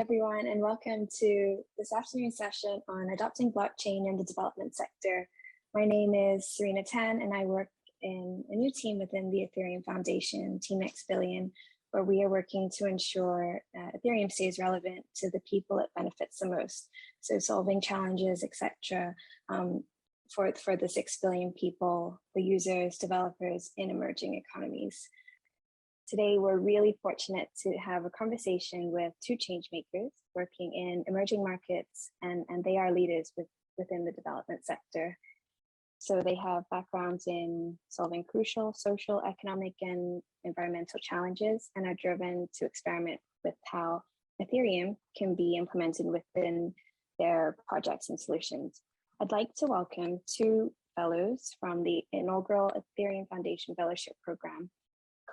everyone, and welcome to this afternoon session on adopting blockchain in the development sector. My name is Serena Tan, and I work in a new team within the Ethereum Foundation, Team Next Billion, where we are working to ensure Ethereum stays relevant to the people it benefits the most. So solving challenges, etc., for the 6 billion people, the users, developers in emerging economies. Today, we're really fortunate to have a conversation with 2 change makers working in emerging markets, and they are leaders within the development sector. So they have backgrounds in solving crucial social, economic, and environmental challenges, and are driven to experiment with how Ethereum can be implemented within their projects and solutions. I'd like to welcome 2 fellows from the inaugural Ethereum Foundation Fellowship Program.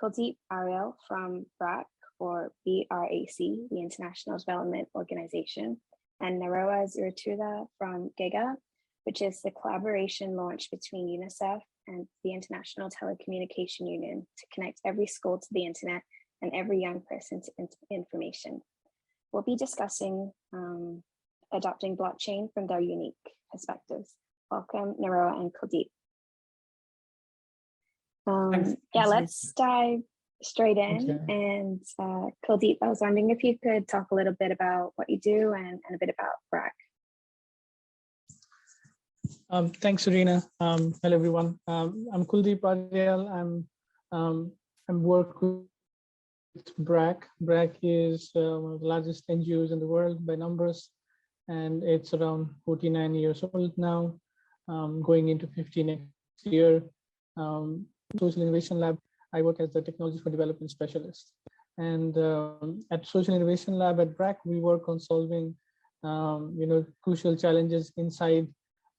Kuldeep Ariel from BRAC, or BRAC, the International Development Organization, and Naroa Zurituda from Giga, which is the collaboration launched between UNICEF and the International Telecommunication Union to connect every school to the internet and every young person to information. We'll be discussing adopting blockchain from their unique perspectives. Welcome, Naroa and Kuldeep. Let's dive straight in. And Kuldeep, I was wondering if you could talk a little bit about what you do and a bit about BRAC. Thanks, Serena. Hello, everyone. I'm Kuldeep Ariel. I'm work with BRAC. BRAC is one of the largest NGOs in the world by numbers, and it's around 49 years old now, going into 50 next year. Social Innovation Lab, I work as the Technology for Development Specialist. And at Social Innovation Lab at BRAC, we work on solving crucial challenges inside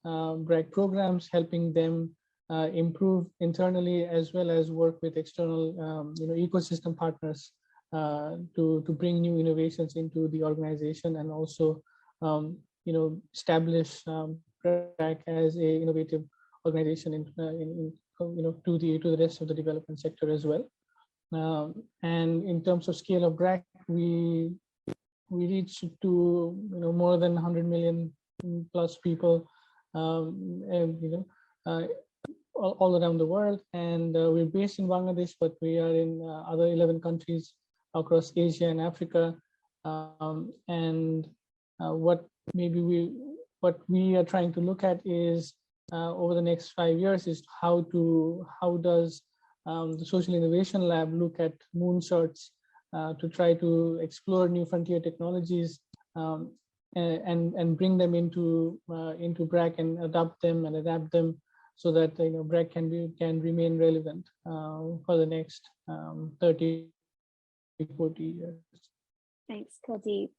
BRAC programs, helping them improve internally, as well as work with external ecosystem partners to bring new innovations into the organization, and also establish BRAC as a innovative organization to the rest of the development sector as well. And in terms of scale of BRAC, we reach to more than 100 million plus people, all around the world. And we're based in Bangladesh, but we are in other 11 countries across Asia and Africa. What we are trying to look at is over the next 5 years is how does the Social Innovation Lab look at moonshots to try to explore new frontier technologies and bring them into BRAC and adapt them so that BRAC can remain relevant for the next 30-40 years. Thanks, Kuldeep.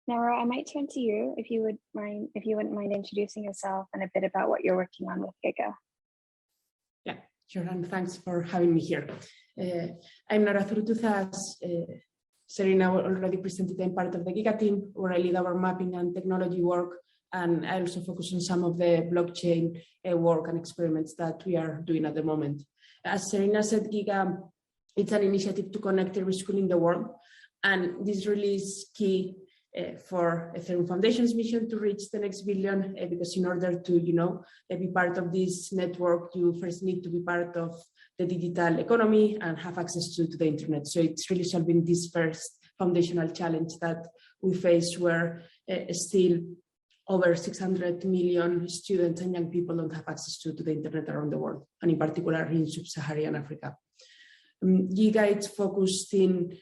Naroa, I might turn to you if you wouldn't mind introducing yourself and a bit about what you're working on with Giga. Yeah, sure, and thanks for having me here. I'm Naroa Zurituda. As Serena already presented, I'm part of the Giga team, where I lead our mapping and technology work, and I also focus on some of the blockchain work and experiments that we are doing at the moment. As Serena said, Giga, it's an initiative to connect every school in the world, and this really is key for Ethereum Foundation's mission to reach the next billion, because in order to be part of this network, you first need to be part of the digital economy and have access to the internet. So it's really solving this first foundational challenge that we face, where still over 600 million students and young people don't have access to the internet around the world, and in particular in sub-Saharan Africa. Giga is focused in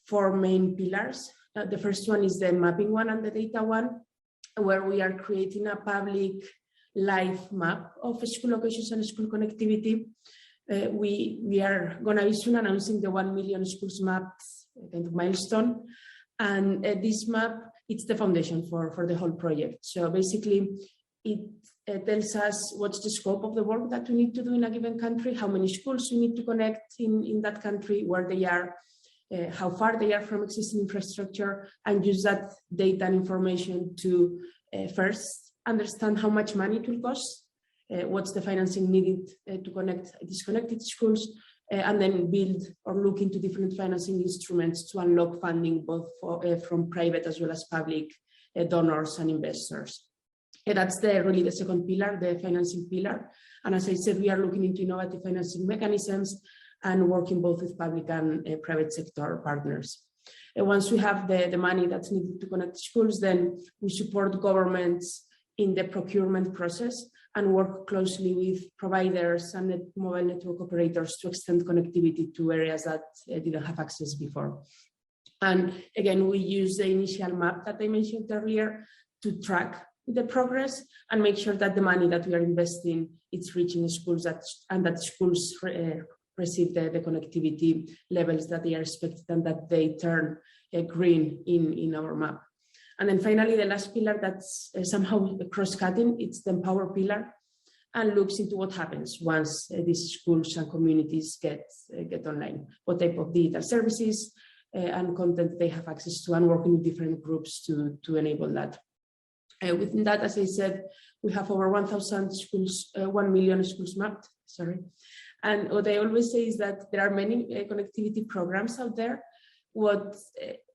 4 main pillars. The first one is the mapping one and the data one, where we are creating a public live map of school locations and school connectivity. We are going to be soon announcing the 1 million schools mapped kind of milestone. And this map, it's the foundation for the whole project. So basically, it tells us what's the scope of the work that we need to do in a given country, how many schools we need to connect in that country, where they are, how far they are from existing infrastructure, and use that data and information to first understand how much money it will cost, what's the financing needed to connect disconnected schools, and then build or look into different financing instruments to unlock funding both from private as well as public donors and investors. That's really the second pillar, the financing pillar. And as I said, we are looking into innovative financing mechanisms and working both with public and private sector partners. Once we have the money that's needed to connect schools, then we support governments in the procurement process and work closely with providers and mobile network operators to extend connectivity to areas that didn't have access before. And again, we use the initial map that I mentioned earlier to track the progress and make sure that the money that we are investing is reaching schools and that schools receive the connectivity levels that they are expected and that they turn green in our map. And then finally, the last pillar that's somehow cross-cutting, it's the empower pillar, and looks into what happens once these schools and communities get online, what type of digital services and content they have access to, and working with different groups to enable that. Within that, as I said, we have over 1,000 schools, 1 million schools mapped, sorry. And what I always say is that there are many connectivity programs out there. What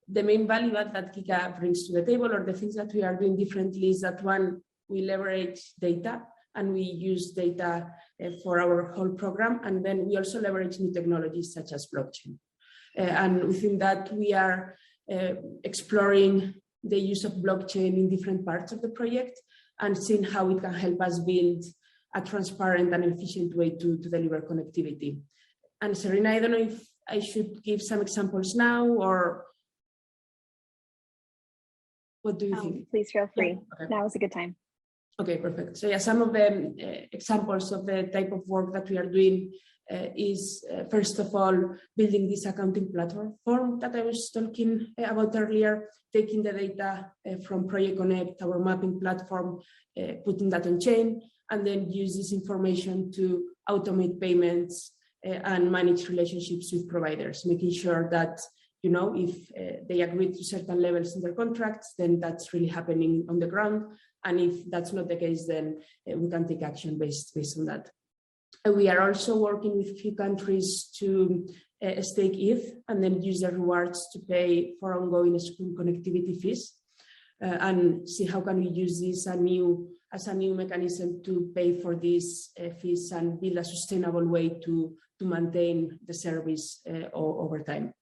the main value that Giga brings to the table, or the things that we are doing differently, is that one, we leverage data and we use data for our whole program. And then we also leverage new technologies such as blockchain. And within that, we are exploring the use of blockchain in different parts of the project and seeing how it can help us build a transparent and efficient way to deliver connectivity. And Serena, I don't know if I should give some examples now, or what do you think? Please feel free. Yeah, okay. Now is a good time. Okay, perfect. So yeah, some of the examples of the type of work that we are doing is first of all, building this accounting platform that I was talking about earlier, taking the data from Project Connect, our mapping platform, putting that on chain, and then use this information to automate payments and manage relationships with providers, making sure that, you know, if they agree to certain levels in their contracts, then that's really happening on the ground. And if that's not the case, then we can take action based on that. We are also working with a few countries to stake ETH and then use the rewards to pay for ongoing school connectivity fees, and see how can we use this as a new mechanism to pay for these fees and build a sustainable way to maintain the service over time.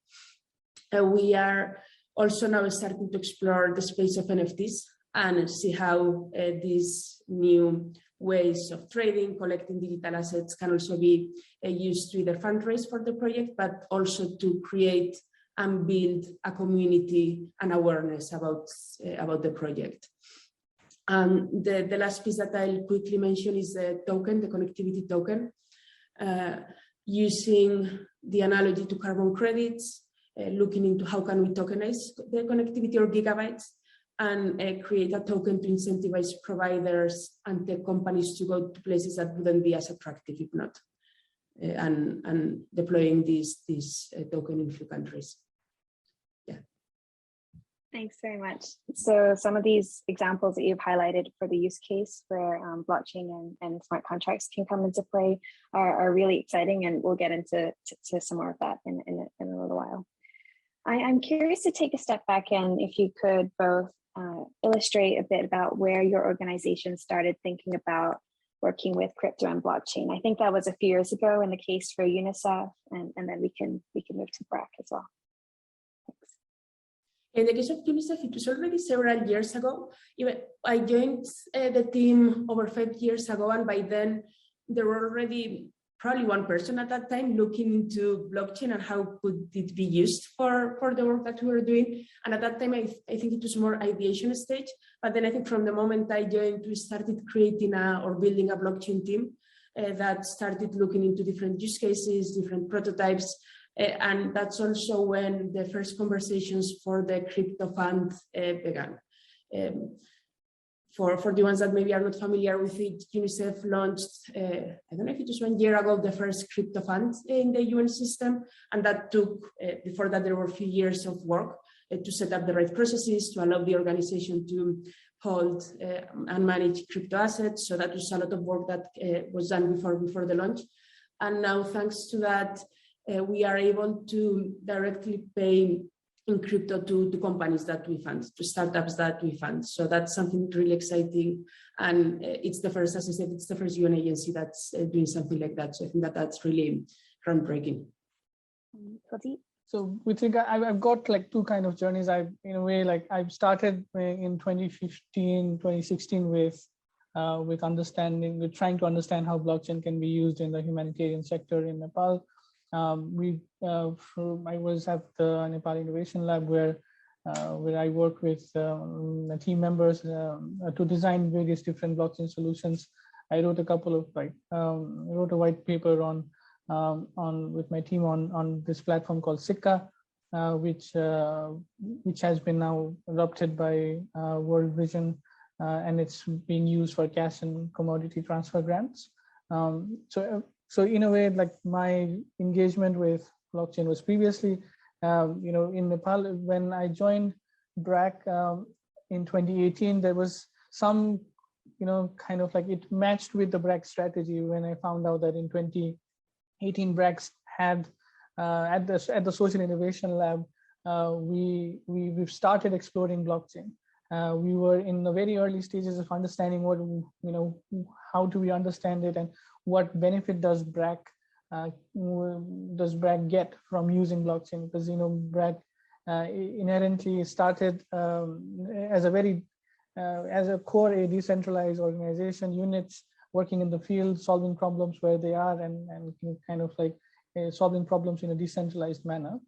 We are also now starting to explore the space of NFTs and see how these new ways of trading, collecting digital assets can also be used to either fundraise for the project, but also to create and build a community and awareness about the project. The last piece that I'll quickly mention is the token, the connectivity token, using the analogy to carbon credits, looking into how can we tokenize the connectivity or gigabytes, and create a token to incentivize providers and tech companies to go to places that wouldn't be as attractive if not, and deploying this token in a few countries. Yeah. Thanks very much. So some of these examples that you've highlighted for the use case for blockchain and smart contracts can come into play are really exciting, and we'll get into some more of that in a little while. I'm curious to take a step back, and if you could both illustrate a bit about where your organization started thinking about working with crypto and blockchain. I think that was a few years ago in the case for UNICEF, and then we can move to BRAC as well. Thanks. In the case of UNICEF, it was already several years ago. Even I joined the team over 5 years ago, and by then there were already probably one person at that time looking into blockchain and how could it be used for the work that we were doing. And at that time, I think it was more ideation stage. But then I think from the moment I joined, we started creating or building a blockchain team that started looking into different use cases, different prototypes. And that's also when the first conversations for the crypto fund began. For the ones that maybe are not familiar with it, UNICEF launched, I don't know if it was 1 year ago, the first crypto fund in the UN system. And that took, before that, there were a few years of work to set up the right processes, to allow the organization to hold and manage crypto assets. So that was a lot of work that was done before the launch. And now, thanks to that, we are able to directly pay in crypto to companies that we fund, to startups that we fund. So that's something really exciting. And it's the first, as I said, it's the first UN agency that's doing something like that. So I think that that's really groundbreaking. So with regard, I've got like two kind of journeys. In a way, like I've started in 2015, 2016 with trying to understand how blockchain can be used in the humanitarian sector in Nepal. I was at the Nepal Innovation Lab where I work with team members to design various different blockchain solutions. I wrote a couple of wrote a white paper on with my team on this platform called Sikka, which has been now adopted by World Vision, and it's being used for cash and commodity transfer grants. So in a way, like my engagement with blockchain was previously, in Nepal. When I joined BRAC in 2018, there was some, kind of like it matched with the BRAC strategy. When I found out that in 2018, BRAC had at the Social Innovation Lab, we've started exploring blockchain. We were in the very early stages of understanding what, how do we understand it and what benefit does BRAC get from using blockchain? Because BRAC inherently started as a core a decentralized organization, units working in the field, solving problems where they are, and kind of like solving problems in a decentralized manner.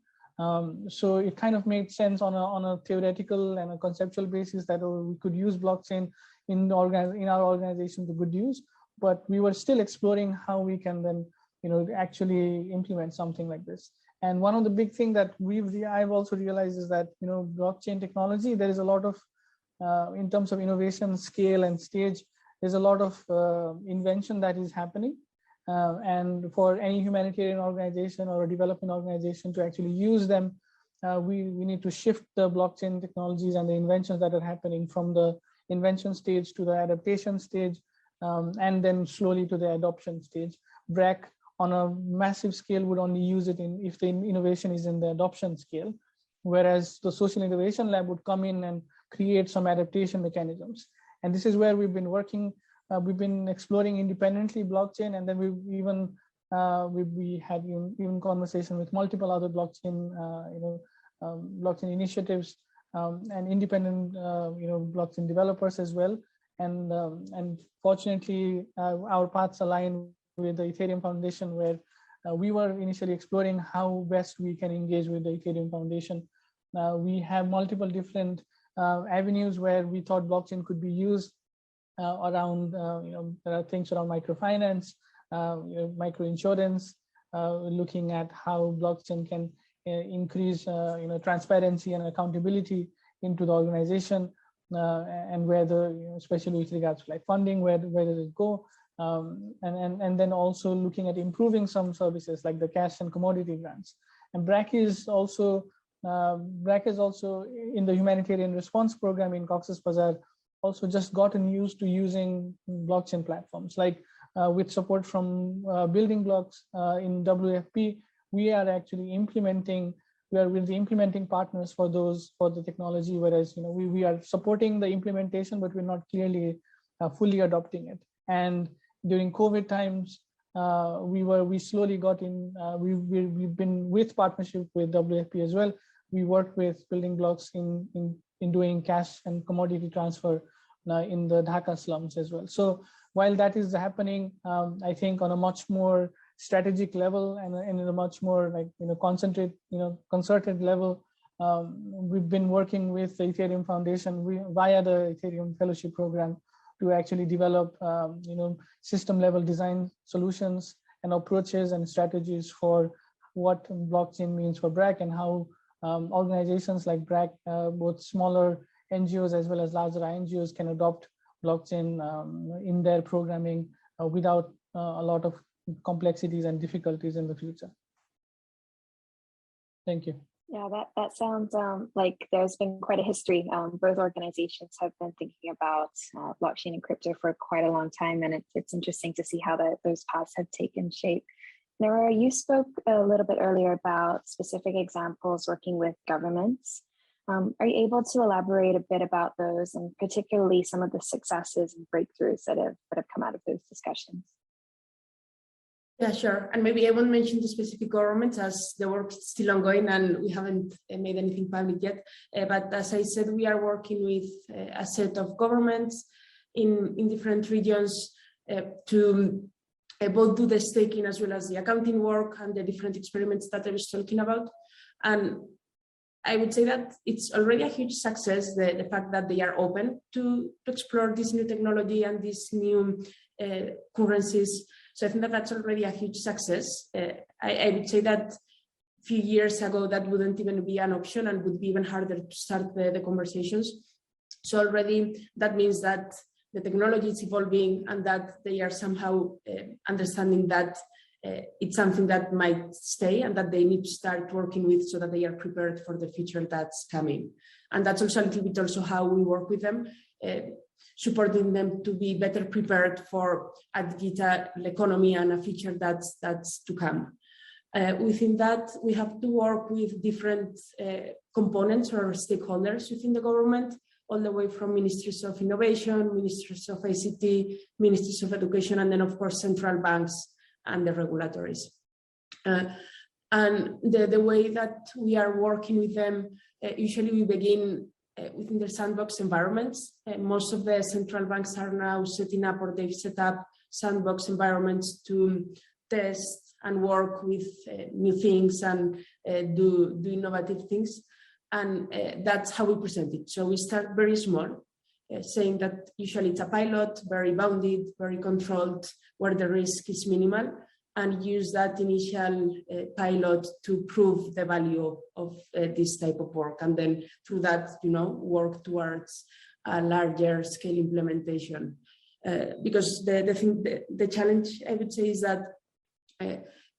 So it kind of made sense on a theoretical and a conceptual basis that we could use blockchain in our organization to good use, but we were still exploring how we can then actually implement something like this. And one of the big things that I've also realized is that blockchain technology, there is a lot of in terms of innovation scale and stage, there's a lot of invention that is happening. And for any humanitarian organization or a development organization to actually use them, we need to shift the blockchain technologies and the inventions that are happening from the invention stage to the adaptation stage, and then slowly to the adoption stage. BRAC on a massive scale would only use it if the innovation is in the adoption scale, whereas the Social Innovation Lab would come in and create some adaptation mechanisms. And this is where we've been working. We've been exploring independently blockchain, and then we had even conversation with multiple other blockchain blockchain initiatives and independent blockchain developers as well. And fortunately, our paths align with the Ethereum Foundation, where we were initially exploring how best we can engage with the Ethereum Foundation. We have multiple different avenues where we thought blockchain could be used around, there are things around microfinance, microinsurance, looking at how blockchain can increase, transparency and accountability into the organization, and where especially with regards to like funding, where does it go? And then also looking at improving some services like the cash and commodity grants. And BRAC is also in the humanitarian response program in Cox's Bazar, also just gotten used to using blockchain platforms, like with support from Building Blocks in WFP. We are actually implementing. We are with the implementing partners for the technology, whereas we are supporting the implementation, but we're not clearly fully adopting it. And during COVID times, we slowly got in. We've been with partnership with WFP as well. We worked with Building Blocks in doing cash and commodity transfer in the Dhaka slums as well. So while that is happening, I think on a much more strategic level and in a much more like concerted level, we've been working with the Ethereum Foundation via the Ethereum Fellowship Program to actually develop system level design solutions and approaches and strategies for what blockchain means for BRAC, and how organizations like BRAC, both smaller NGOs as well as larger NGOs, can adopt blockchain in their programming without a lot of complexities and difficulties in the future. Thank you. Yeah, that sounds like there's been quite a history. Both organizations have been thinking about blockchain and crypto for quite a long time, and it's interesting to see how those paths have taken shape. Nora, you spoke a little bit earlier about specific examples working with governments. Are you able to elaborate a bit about those, and particularly some of the successes and breakthroughs that have come out of those discussions? Yeah, sure. And maybe I won't mention the specific governments as the work is still ongoing and we haven't made anything public yet. But as I said, we are working with a set of governments in different regions to both do the staking as well as the accounting work and the different experiments that I was talking about. And I would say that it's already a huge success, the fact that they are open to explore this new technology and these new currencies. So I think that that's already a huge success. I would say that a few years ago, that wouldn't even be an option and would be even harder to start the conversations. So already that means that the technology is evolving and that they are somehow understanding that it's something that might stay and that they need to start working with so that they are prepared for the future that's coming. And that's also a little bit also how we work with them, supporting them to be better prepared for a digital economy and a future that's to come. Within that, we have to work with different components or stakeholders within the government, all the way from ministries of innovation, ministries of ICT, ministries of education, and then of course central banks and the regulatories. And the way that we are working with them, usually we begin within the sandbox environments. Most of the central banks are now setting up, or they've set up sandbox environments to test and work with new things and do innovative things. And that's how we present it. So we start very small, saying that usually it's a pilot, very bounded, very controlled, where the risk is minimal, and use that initial pilot to prove the value of this type of work. And then through that, work towards a larger scale implementation. Because the challenge, I would say, is that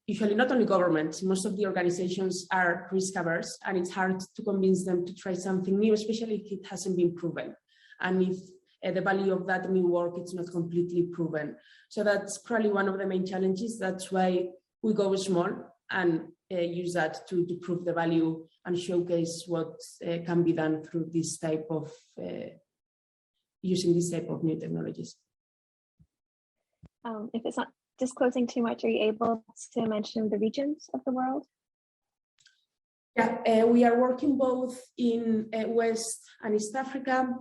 usually not only governments, most of the organizations are risk averse, and it's hard to convince them to try something new, especially if it hasn't been proven. And if the value of that new work is not completely proven. So that's probably one of the main challenges. That's why we go small and use that to prove the value and showcase what can be done through this type of, using this type of new technologies. If it's not disclosing too much, are you able to mention the regions of the world? Yeah, we are working both in West and East Africa,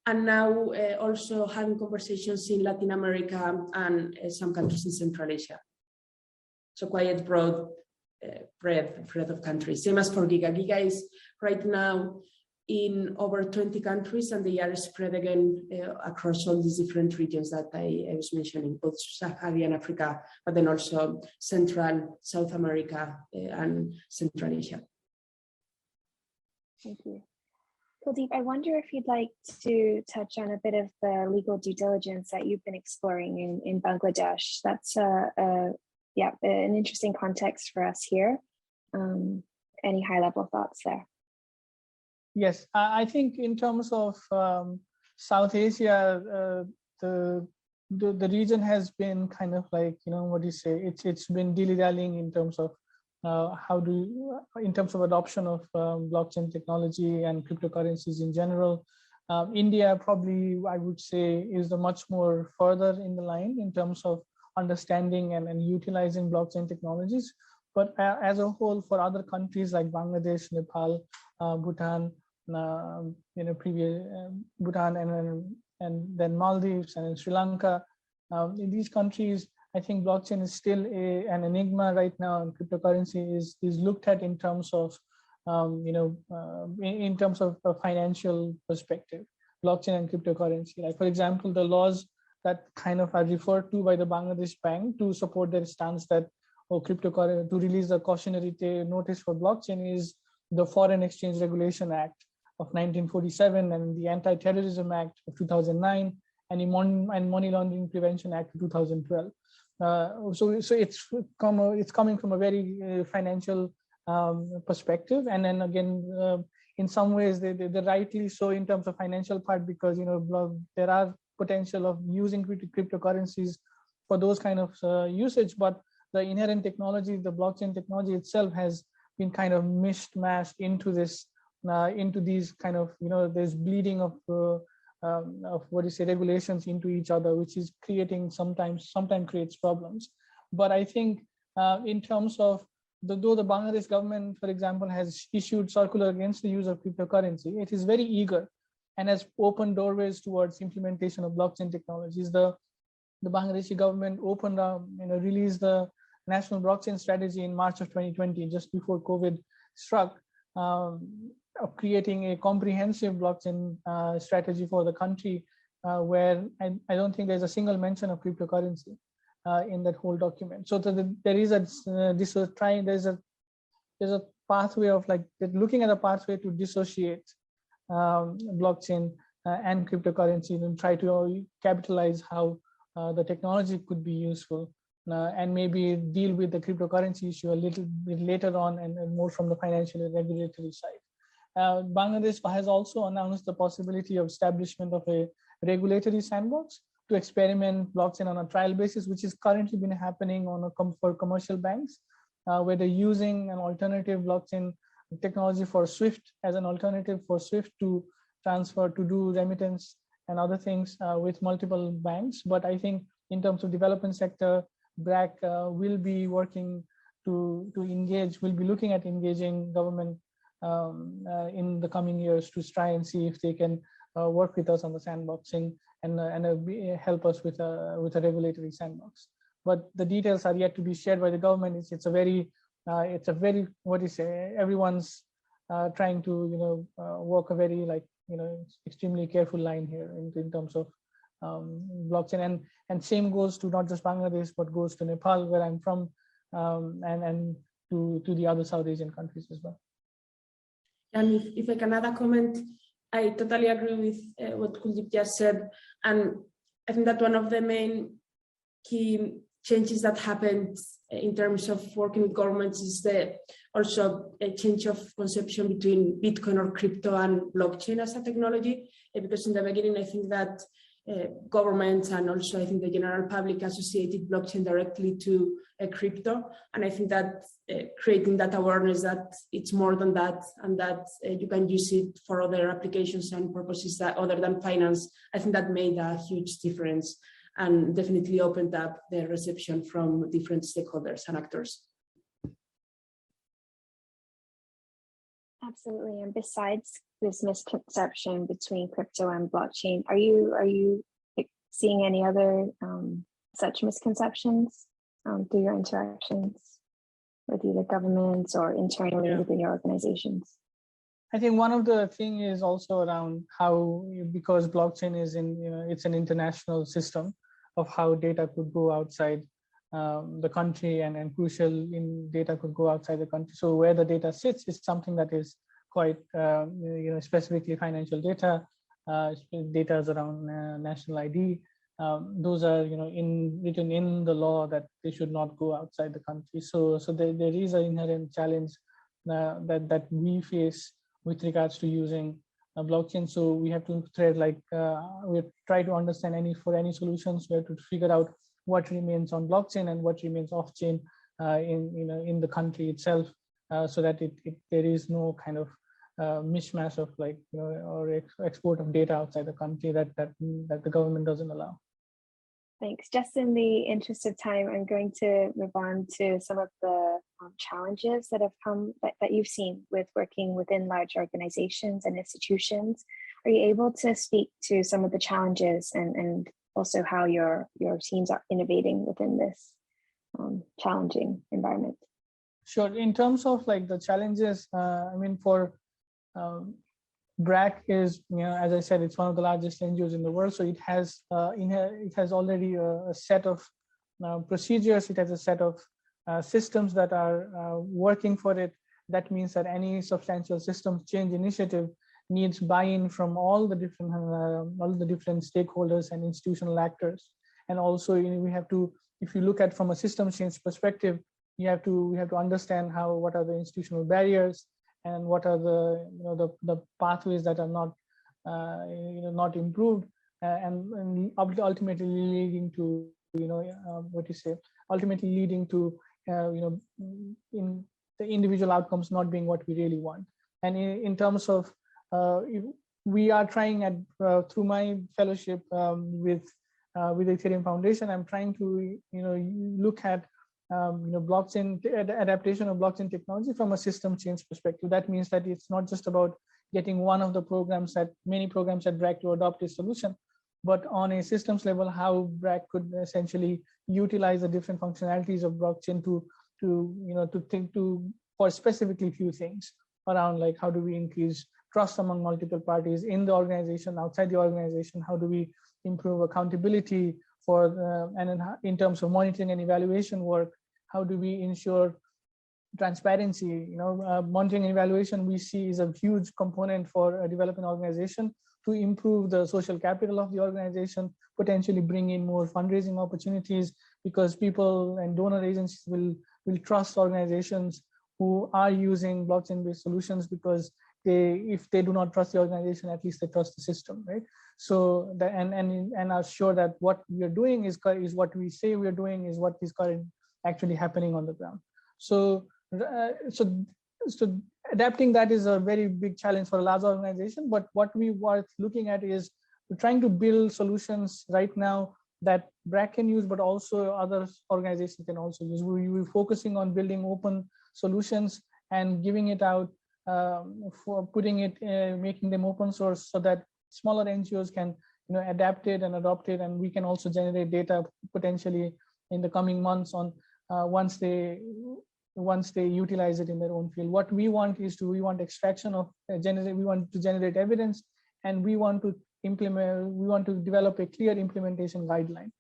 and now also having conversations in Latin America and some countries in Central Asia. So quite broad breadth of countries. Same as for Giga. Giga is right now in over 20 countries, and they are spread again across all these different regions that I was mentioning, both Sub-Saharan Africa, but then also Central, South America, and Central Asia. Thank you. Kuldeep, I wonder if you'd like to touch on a bit of the legal due diligence that you've been exploring in Bangladesh. That's an interesting context for us here. Any high-level thoughts there? Yes, I think in terms of South Asia, the region has been kind of like, what do you say? It's been dilly-dallying in terms of in terms of adoption of blockchain technology and cryptocurrencies in general. India probably, I would say, is the much more further in the line in terms of understanding and utilizing blockchain technologies. But as a whole, for other countries like Bangladesh, Nepal, Bhutan, Bhutan and then Maldives and Sri Lanka, in these countries, I think blockchain is still an enigma right now, and cryptocurrency is looked at in terms of, in terms of a financial perspective, blockchain and cryptocurrency. Like, for example, the laws that kind of are referred to by the Bangladesh Bank to support their stance that cryptocurrency, to release a cautionary notice for blockchain, is the Foreign Exchange Regulation Act of 1947 and the Anti-Terrorism Act of 2009 and the Money Laundering Prevention Act of 2012. So it's coming from a very financial perspective, and then again, in some ways they're rightly so in terms of financial part, because there are potential of using cryptocurrencies for those kind of usage, but the inherent technology, the blockchain technology itself has been kind of mishmashed into this, into these kind of, there's bleeding of what you say, regulations into each other, which is creating sometimes creates problems. But I think in terms of though the Bangladesh government, for example, has issued circular against the use of cryptocurrency, it is very eager and has opened doorways towards implementation of blockchain technologies. The Bangladeshi government opened, released the national blockchain strategy in March of 2020, just before COVID struck, of creating a comprehensive blockchain strategy for the country, where I don't think there's a single mention of cryptocurrency in that whole document. So there is there's a pathway of like looking at a pathway to dissociate blockchain and cryptocurrencies and try to capitalize how the technology could be useful, and maybe deal with the cryptocurrency issue a little bit later on and more from the financial and regulatory side. Bangladesh has also announced the possibility of establishment of a regulatory sandbox to experiment blockchain on a trial basis, which is currently been happening for commercial banks, where they're using an alternative blockchain technology for SWIFT as an alternative for SWIFT to transfer, to do remittance and other things with multiple banks. But I think in terms of development sector, BRAC will be working to engage, will be looking at engaging government in the coming years to try and see if they can work with us on the sandboxing and help us with a regulatory sandbox. But the details are yet to be shared by the government. It's a very what do you say? Everyone's trying to walk a very extremely careful line here in terms of blockchain, and same goes to not just Bangladesh but goes to Nepal, where I'm from, and to the other South Asian countries as well. And if I can add a comment, I totally agree with what Kuldeep just said, and I think that one of the main key changes that happened in terms of working with governments is also a change of conception between Bitcoin or crypto and blockchain as a technology, because in the beginning I think that governments and also I think the general public associated blockchain directly to crypto, and I think that creating that awareness that it's more than that, and that you can use it for other applications and purposes that other than finance, I think that made a huge difference and definitely opened up the reception from different stakeholders and actors. Absolutely. And besides this misconception between crypto and blockchain, are you seeing any other such misconceptions through your interactions with either governments or internally within your organizations? I think one of the thing is also around how, because blockchain is it's an international system of how data could go outside the country, and crucial in data could go outside the country. So where the data sits is something that is quite specifically financial data. Data is around national ID. Those are written in the law that they should not go outside the country. So there is an inherent challenge that we face with regards to using a blockchain. So we have to thread we try to understand for any solutions. We have to figure out what remains on blockchain and what remains off chain in the country itself, so that there is no kind of mishmash of or export of data outside the country that the government doesn't allow. Thanks. Just in the interest of time, I'm going to move on to some of the challenges that have come that you've seen with working within large organizations and institutions. Are you able to speak to some of the challenges and also how your teams are innovating within this challenging environment? Sure. In terms of the challenges, for BRAC is, as I said, it's one of the largest NGOs in the world. So it has already a set of procedures. It has a set of systems that are working for it. That means that any substantial systems change initiative needs buy-in from all the different stakeholders and institutional actors. And also, we have to, if you look at from a system change perspective, we have to understand what are the institutional barriers, and what are the pathways that are not improved, and ultimately leading to ultimately leading to, in the individual outcomes not being what we really want. And in terms of, we are trying at, through my fellowship with the Ethereum Foundation, I'm trying to, look at, blockchain adaptation of blockchain technology from a system change perspective. That means that it's not just about getting one of the programs that many programs at BRAC to adopt a solution, but on a systems level, how BRAC could essentially utilize the different functionalities of blockchain for specifically few things around, like, how do we increase trust among multiple parties in the organization, outside the organization? How do we improve accountability for, and in terms of monitoring and evaluation work, how do we ensure transparency? Monitoring and evaluation we see is a huge component for a developing organization to improve the social capital of the organization, potentially bring in more fundraising opportunities, because people and donor agencies will trust organizations who are using blockchain-based solutions, because if they do not trust the organization, at least they trust the system, right? So and are sure that what we are doing is what we say we are doing, is what is actually happening on the ground. So adapting that is a very big challenge for a large organization. But what we were looking at is we're trying to build solutions right now that BRAC can use, but also other organizations can also use. We're focusing on building open solutions and giving it out, for putting it, making them open source, so that smaller NGOs can adapt it and adopt it, and we can also generate data potentially in the coming months on once they utilize it in their own field. What we want is we want extraction of we want to generate evidence, and we want to develop a clear implementation guideline.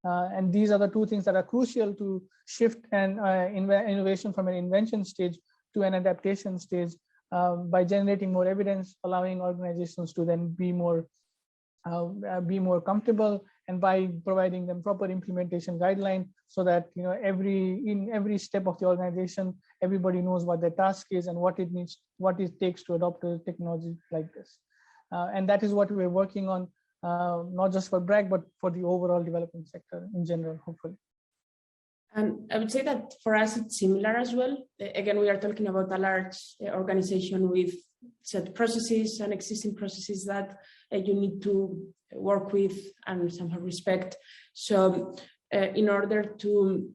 And these are the two things that are crucial to shift and innovation from an invention stage to an adaptation stage, by generating more evidence, allowing organizations to then be more comfortable, and by providing them proper implementation guideline, so that in every step of the organization, everybody knows what their task is and what it takes to adopt a technology like this. And that is what we're working on, not just for BRAC, but for the overall development sector in general, hopefully. And I would say that for us, it's similar as well. Again, we are talking about a large organization with set processes and existing processes that you need to work with and somehow respect. So in order to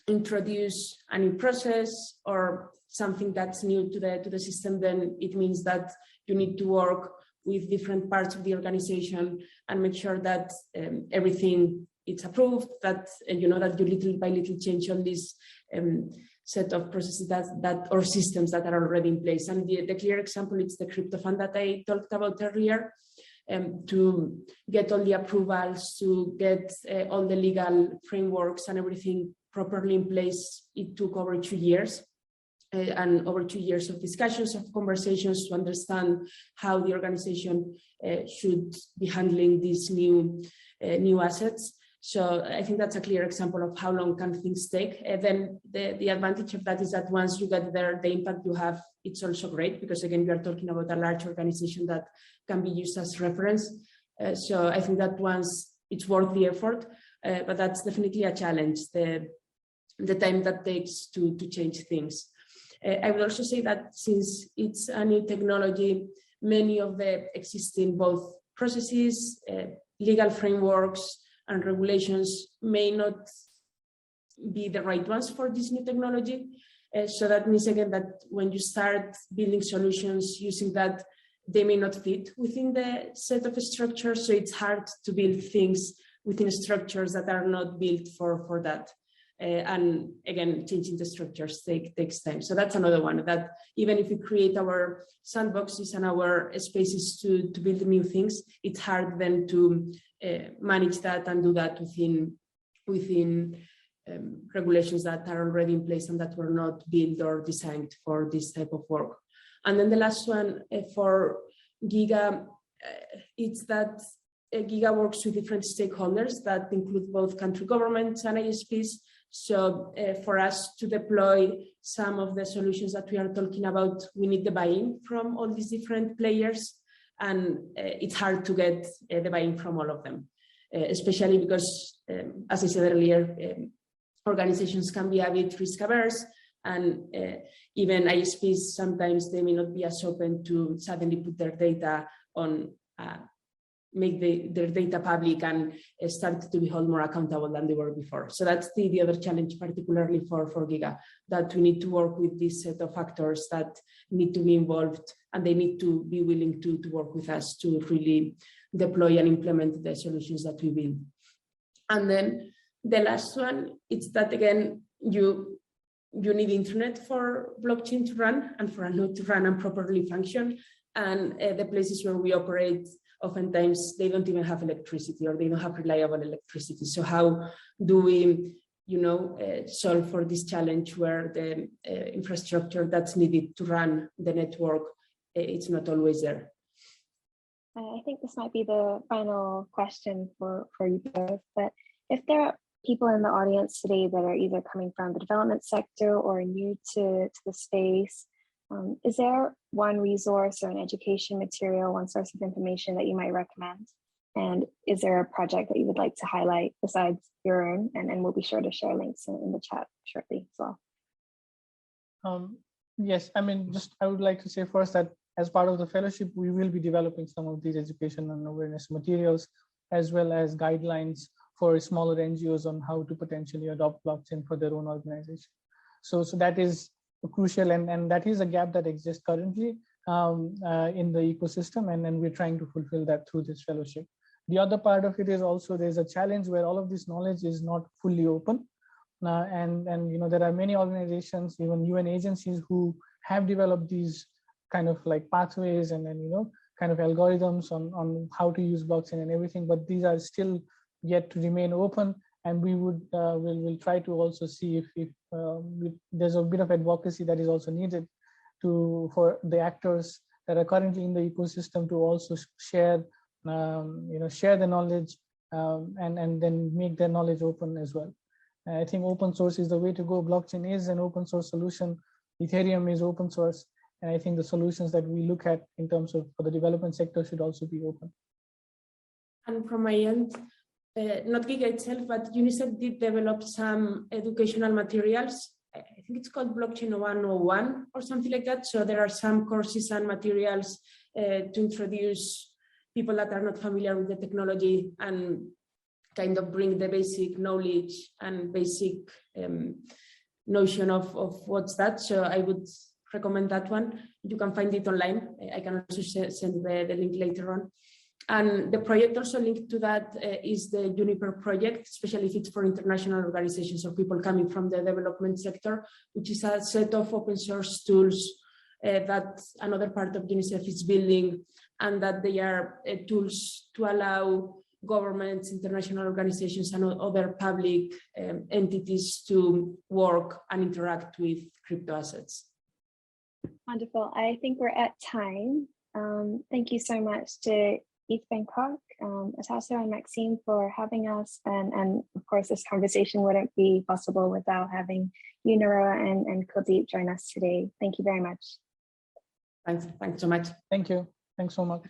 introduce a new process or something that's new to the system, then it means that you need to work with different parts of the organization and make sure that everything it's approved, that that you little by little change on this set of processes that or systems that are already in place. And the clear example is the crypto fund that I talked about earlier. To get all the approvals, to get all the legal frameworks and everything properly in place, it took over 2 years. And over 2 years of discussions, of conversations to understand how the organization should be handling these new assets. So I think that's a clear example of how long can things take. Then the advantage of that is that once you get there, the impact you have, it's also great, because again, we are talking about a large organization that can be used as reference. So I think that once it's worth the effort, but that's definitely a challenge, the time that takes to change things. I would also say that since it's a new technology, many of the existing both processes, legal frameworks, and regulations may not be the right ones for this new technology. So that means again that when you start building solutions using that, they may not fit within the set of structures. So it's hard to build things within structures that are not built for that. And again, changing the structures takes time. So that's another one, that even if we create our sandboxes and our spaces to build new things, it's hard then to manage that and do that within regulations that are already in place and that were not built or designed for this type of work. And then the last one for Giga, it's that Giga works with different stakeholders that include both country governments and ISPs. So for us to deploy some of the solutions that we are talking about, we need the buy-in from all these different players, and it's hard to get the buy-in from all of them. especially because, as I said earlier, organizations can be a bit risk averse, and even ISPs, sometimes they may not be as open to suddenly put their data on, make their data public and start to be held more accountable than they were before. So that's the other challenge, particularly for Giga, that we need to work with this set of actors that need to be involved, and they need to be willing to work with us to really deploy and implement the solutions that we build. And then the last one, it's that again, you need internet for blockchain to run and for a node to run and properly function. And the places where we operate, oftentimes they don't even have electricity, or they don't have reliable electricity. So how do we, solve for this challenge where the infrastructure that's needed to run the network, it's not always there? I think this might be the final question for you both, but if there are people in the audience today that are either coming from the development sector or new to the space, is there one resource or an education material, one source of information that you might recommend? And is there a project that you would like to highlight besides your own? And we'll be sure to share links in the chat shortly as well. Yes, I mean, I would like to say first that as part of the fellowship, we will be developing some of these education and awareness materials, as well as guidelines for smaller NGOs on how to potentially adopt blockchain for their own organization. So that is crucial, and that is a gap that exists currently in the ecosystem, and we're trying to fulfill that through this fellowship. The other part of it is also there's a challenge where all of this knowledge is not fully open, and there are many organizations, even UN agencies, who have developed these kind of like pathways and kind of algorithms on how to use blockchain and everything, but these are still yet to remain open. And we would we'll try to also see if there's a bit of advocacy that is also needed for the actors that are currently in the ecosystem to also share the knowledge and then make their knowledge open as well. I think open source is the way to go. Blockchain is an open source solution. Ethereum is open source, and I think the solutions that we look at in terms of for the development sector should also be open. And from my end, not Giga itself, but UNICEF did develop some educational materials. I think it's called Blockchain 101 or something like that. So there are some courses and materials to introduce people that are not familiar with the technology and kind of bring the basic knowledge and basic notion of what's that. So I would recommend that one. You can find it online. I can also send the link later on. And the project also linked to that is the Juniper project, especially if it's for international organizations or people coming from the development sector, which is a set of open source tools that another part of UNICEF is building, and that they are tools to allow governments, international organizations, and other public entities to work and interact with crypto assets. Wonderful. I think we're at time. Thank you so much to ETH Bangkok, Atasso and Maxime for having us. And of course, this conversation wouldn't be possible without having you, Nora, and Kuldeep join us today. Thank you very much. Thanks so much. Thank you. Thanks so much.